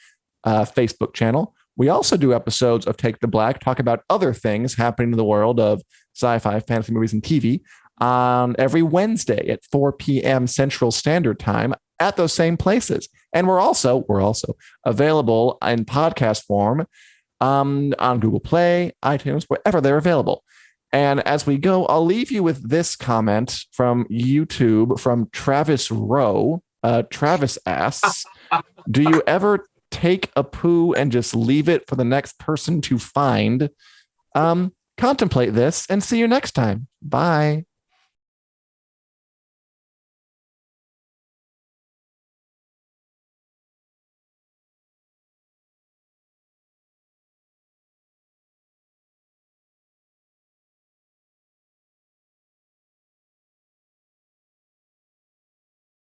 Facebook channel. We also do episodes of Take the Black, talk about other things happening in the world of sci-fi, fantasy movies, and TV on every Wednesday at 4 p.m. Central Standard Time at those same places. And we're also available in podcast form on Google Play, iTunes, wherever they're available. And as we go, I'll leave you with this comment from YouTube from Travis Rowe. Travis asks, do you ever take a poo and just leave it for the next person to find? Contemplate this and see you next time. Bye.